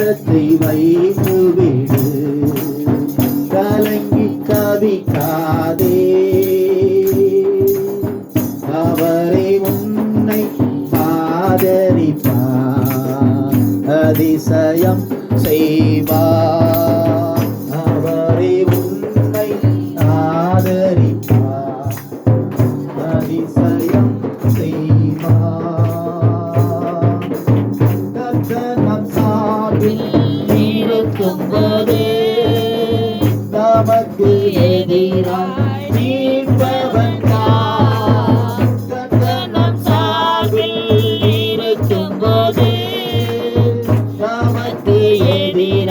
பாரத்தை வைத்து விடு, கலங்கி தவிக்காதே. அவரே உன்னை ஆதரிப்பார், அதிசயம் செய்வார். அவரே உன்னை ஆதரிப்பார், அதிசயம் செய்வார். கர்த்தர் நம் சார்பில் இருக்கும்போது நமக்கு எதிராய் நிற்பவன் யார்? கர்த்தர் நம் சார்பில் இருக்கும்போது நமக்கு எதிராய்